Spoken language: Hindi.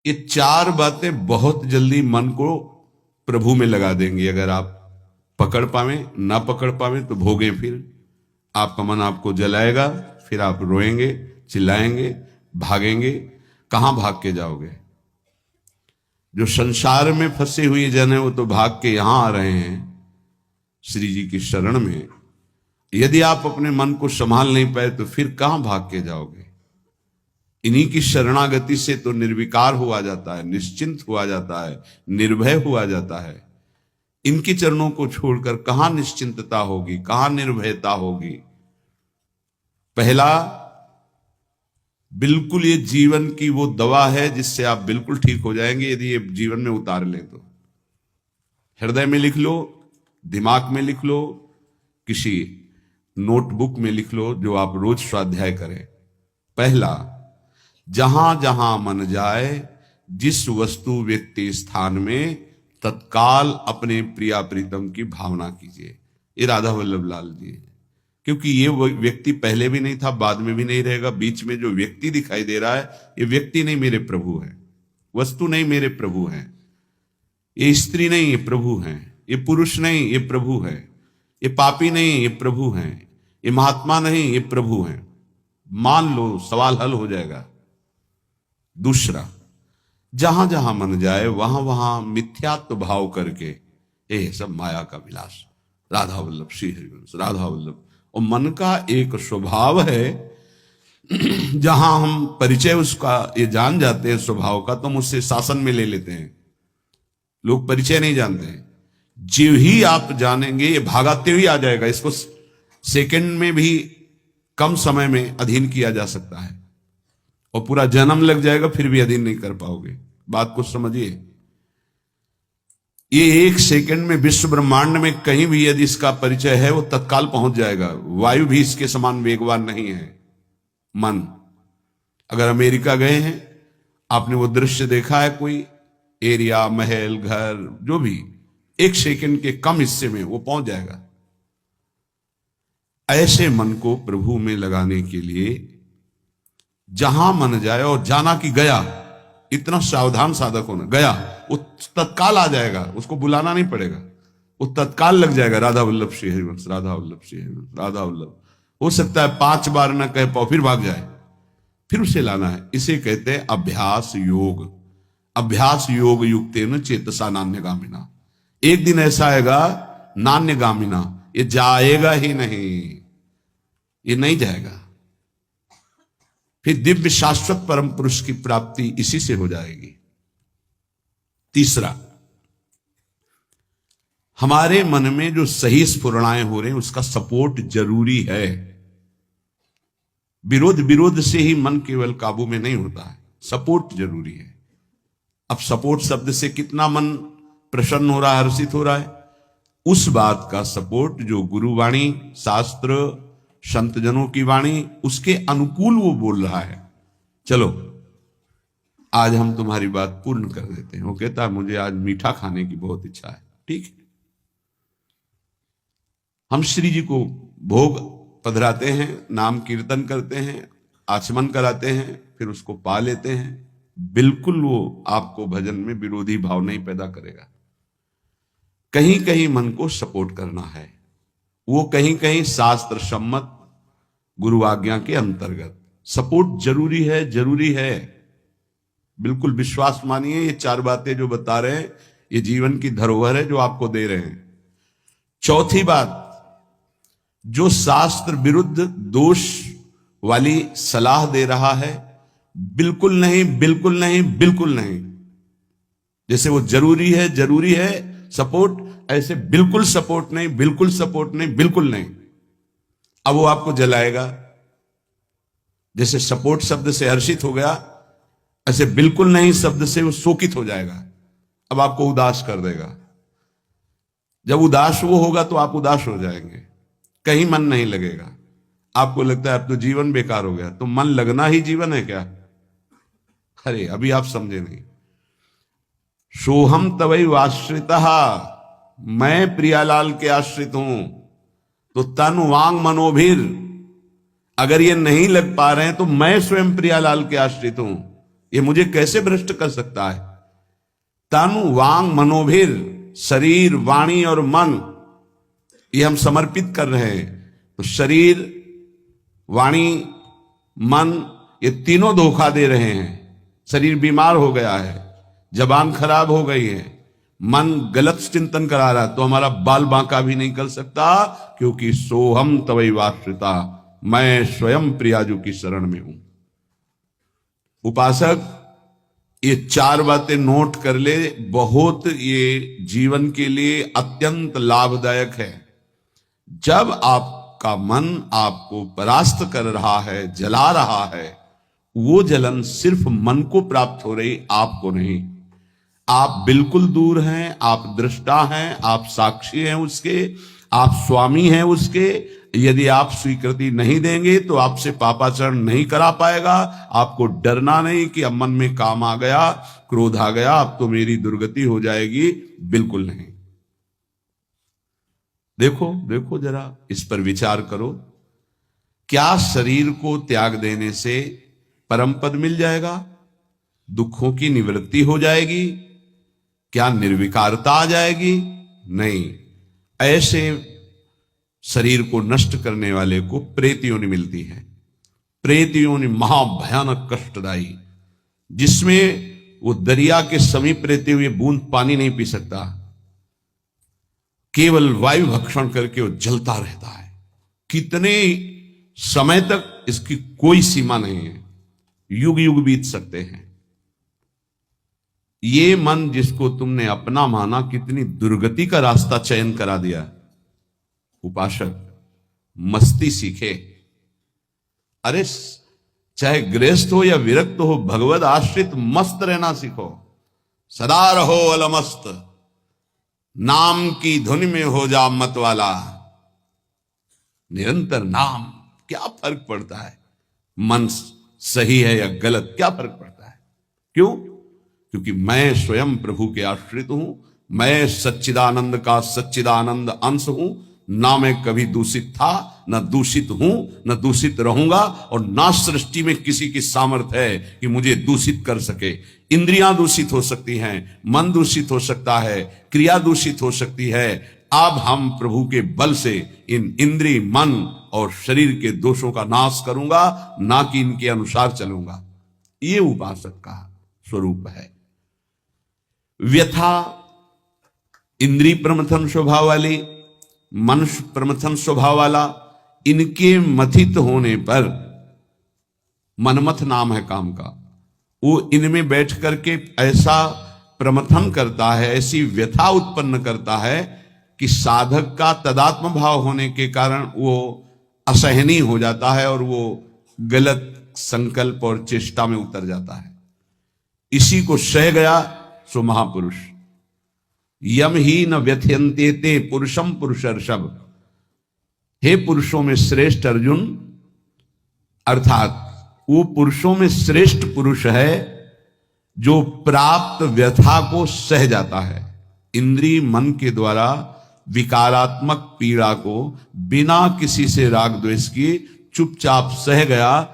ये चार बातें बहुत जल्दी मन को प्रभु में लगा देंगी। अगर आप पकड़ पावे, ना पकड़ पावे तो भोगे। फिर आपका मन आपको जलाएगा, फिर आप रोएंगे, चिल्लाएंगे, भागेंगे। कहां भाग के जाओगे? जो संसार में फंसे हुए जन है वो तो भाग के यहां आ रहे हैं श्री जी की शरण में। यदि आप अपने मन को संभाल नहीं पाए तो फिर कहां भाग के जाओगे? इन्हीं की शरणागति से तो निर्विकार हुआ जाता है, निश्चिंत हुआ जाता है, निर्भय हुआ जाता है। इनके चरणों को छोड़कर कहां निश्चिंतता होगी, कहां निर्भयता होगी? पहला, बिल्कुल ये जीवन की वो दवा है जिससे आप बिल्कुल ठीक हो जाएंगे यदि ये जीवन में उतार लें तो। हृदय में लिख लो, दिमाग में लिख लो, किसी नोटबुक में लिख लो, जो आप रोज स्वाध्याय करें। पहला, जहां जहां मन जाए, जिस वस्तु व्यक्ति स्थान में, तत्काल अपने प्रिया प्रीतम की भावना कीजिए। ये राधा वल्लभ लाल जी है। क्योंकि ये व्यक्ति पहले भी नहीं था, बाद में भी नहीं रहेगा। बीच में जो व्यक्ति दिखाई दे रहा है, ये व्यक्ति नहीं, मेरे प्रभु है। वस्तु नहीं, मेरे प्रभु है। ये स्त्री नहीं, ये प्रभु है। ये पुरुष नहीं, ये प्रभु है। ये पापी नहीं, ये प्रभु है। ये महात्मा नहीं, ये प्रभु है। मान लो, सवाल हल हो जाएगा। दूसरा, जहां जहां मन जाए वहां वहां मिथ्यात्व भाव करके, ये सब माया का विलास। राधा वल्लभ, श्री हरिवंश, राधा वल्लभ। और मन का एक स्वभाव है, जहां हम परिचय उसका ये जान जाते हैं स्वभाव का, तो हम उससे शासन में ले लेते हैं। लोग परिचय नहीं जानते हैं। जो ही आप जानेंगे ये भागाते हुए आ जाएगा। इसको सेकंड में भी कम समय में अधीन किया जा सकता है, और पूरा जन्म लग जाएगा फिर भी अधीन नहीं कर पाओगे। बात को समझिए। ये एक सेकंड में विश्व ब्रह्मांड में कहीं भी यदि इसका परिचय है वो तत्काल पहुंच जाएगा। वायु भी इसके समान वेगवान नहीं है मन। अगर अमेरिका गए हैं, आपने वो दृश्य देखा है, कोई एरिया, महल, घर, जो भी, एक सेकंड के कम हिस्से में वो पहुंच जाएगा। ऐसे मन को प्रभु में लगाने के लिए जहां मन जाए, और जाना कि गया, इतना सावधान साधक होना। गया वो तत्काल आ जाएगा, उसको बुलाना नहीं पड़ेगा, वो तत्काल लग जाएगा। राधा वल्लभ श्री हरिवंश, राधा वल्लभ श्री हरिवंश, राधा वल्लभ। हो सकता है 5 बार न कह पाओ, फिर भाग जाए, फिर उसे लाना है। इसे कहते हैं अभ्यास योग। अभ्यास योग युक्तेन चेतसा नान्यगामिना। एक दिन ऐसा आएगा नान्यगामिना, ये जाएगा ही नहीं, ये नहीं जाएगा। फिर दिव्य शाश्वत परम पुरुष की प्राप्ति इसी से हो जाएगी। तीसरा, हमारे मन में जो सही स्फुरणाएं हो रहे हैं उसका सपोर्ट जरूरी है। विरोध से ही मन केवल काबू में नहीं होता है, सपोर्ट जरूरी है। अब सपोर्ट शब्द से कितना मन प्रसन्न हो रहा है, हर्षित हो रहा है, उस बात का सपोर्ट जो गुरुवाणी, शास्त्र, संतजनों की वाणी, उसके अनुकूल वो बोल रहा है। चलो आज हम तुम्हारी बात पूर्ण कर देते हैं। वो कहता है मुझे आज मीठा खाने की बहुत इच्छा है। ठीक है, हम श्री जी को भोग पधराते हैं, नाम कीर्तन करते हैं, आचमन कराते हैं, फिर उसको पा लेते हैं। बिल्कुल वो आपको भजन में विरोधी भाव नहीं पैदा करेगा। कहीं कहीं मन को सपोर्ट करना है, वो कहीं कहीं शास्त्र सम्मत गुरु आज्ञा के अंतर्गत सपोर्ट जरूरी है, जरूरी है। बिल्कुल विश्वास मानिए, ये 4 बातें जो बता रहे हैं ये जीवन की धरोहर है जो आपको दे रहे हैं। चौथी बात, जो शास्त्र विरुद्ध दोष वाली सलाह दे रहा है, बिल्कुल नहीं, बिल्कुल नहीं, बिल्कुल नहीं। जैसे वो जरूरी है, जरूरी है सपोर्ट, ऐसे बिल्कुल सपोर्ट नहीं, बिल्कुल सपोर्ट नहीं, बिल्कुल नहीं। अब वो आपको जलाएगा। जैसे सपोर्ट शब्द से हर्षित हो गया, ऐसे बिल्कुल नहीं शब्द से वो शोकित हो जाएगा। अब आपको उदास कर देगा। जब उदास वो होगा तो आप उदास हो जाएंगे, कहीं मन नहीं लगेगा। आपको लगता है अब तो जीवन बेकार हो गया। तो मन लगना ही जीवन है क्या? अरे अभी आप समझे नहीं। सोहम तवैव आश्रितः, मैं प्रियालाल के आश्रित हूं। तो तन वांग मनोभिर, अगर ये नहीं लग पा रहे हैं तो मैं स्वयं प्रियालाल के आश्रित हूं। ये मुझे कैसे भ्रष्ट कर सकता है? तनु वांग मनोभिर, शरीर वाणी और मन, ये हम समर्पित कर रहे हैं। तो शरीर, वाणी, मन, ये तीनों धोखा दे रहे हैं। शरीर बीमार हो गया है, जबान खराब हो गई है, मन गलत चिंतन करा रहा है, तो हमारा बाल बांका भी नहीं कर सकता, क्योंकि सोहम तवैवाश्रिता, मैं स्वयं प्रियाजू की शरण में हूं। उपासक ये 4 बातें नोट कर ले, बहुत ये जीवन के लिए अत्यंत लाभदायक है। जब आपका मन आपको परास्त कर रहा है, जला रहा है, वो जलन सिर्फ मन को प्राप्त हो रही, आपको नहीं। आप बिल्कुल दूर हैं, आप दृष्टा हैं, आप साक्षी हैं उसके, आप स्वामी हैं उसके। यदि आप स्वीकृति नहीं देंगे तो आपसे पापाचरण नहीं करा पाएगा। आपको डरना नहीं कि अब मन में काम आ गया, क्रोध आ गया, अब तो मेरी दुर्गति हो जाएगी, बिल्कुल नहीं। देखो देखो जरा, इस पर विचार करो। क्या शरीर को त्याग देने से परम पद मिल जाएगा? दुखों की निवृत्ति हो जाएगी? क्या निर्विकारता आ जाएगी? नहीं। ऐसे शरीर को नष्ट करने वाले को प्रेत योनि मिलती है। प्रेत योनि महाभयानक कष्टदायी, जिसमें वो दरिया के समीप रहते हुए बूंद पानी नहीं पी सकता, केवल वायु भक्षण करके वो जलता रहता है। कितने समय तक, इसकी कोई सीमा नहीं है, युग युग बीत सकते हैं। ये मन जिसको तुमने अपना माना, कितनी दुर्गति का रास्ता चयन करा दिया। उपासक मस्ती सीखे। अरे चाहे गृहस्थ हो या विरक्त हो, भगवद आश्रित मस्त रहना सीखो। सदा रहो अलमस्त, नाम की धुन में हो जा मत वाला। निरंतर नाम, क्या फर्क पड़ता है मन सही है या गलत, क्या फर्क पड़ता है? क्यों? क्योंकि मैं स्वयं प्रभु के आश्रित हूं, मैं सच्चिदानंद का सच्चिदानंद अंश हूं। ना मैं कभी दूषित था, ना दूषित हूं, ना दूषित रहूंगा, और ना सृष्टि में किसी की सामर्थ्य है कि मुझे दूषित कर सके। इंद्रियां दूषित हो सकती हैं, मन दूषित हो सकता है, क्रिया दूषित हो सकती है। अब हम प्रभु के बल से इन इंद्रिय, मन और शरीर के दोषों का नाश करूंगा, ना कि इनके अनुसार चलूंगा। ये उपासक का स्वरूप है। व्यथा इंद्रिय प्रमथन स्वभाव वाली, मनुष्य प्रमथन स्वभाव वाला, इनके मथित होने पर, मनमथ नाम है काम का, वो इनमें बैठ करके ऐसा प्रमथन करता है, ऐसी व्यथा उत्पन्न करता है कि साधक का तदात्म भाव होने के कारण वो असहनीय हो जाता है और वो गलत संकल्प और चेष्टा में उतर जाता है। इसी को सह गया सो महापुरुष। यम ही न व्यथयन्ते ते पुरुषम पुरुषर्षभ। हे पुरुषों में श्रेष्ठ अर्जुन, अर्थात वो पुरुषों में श्रेष्ठ पुरुष है जो प्राप्त व्यथा को सह जाता है। इंद्रिय मन के द्वारा विकारात्मक पीड़ा को बिना किसी से राग द्वेष की चुपचाप सह गया।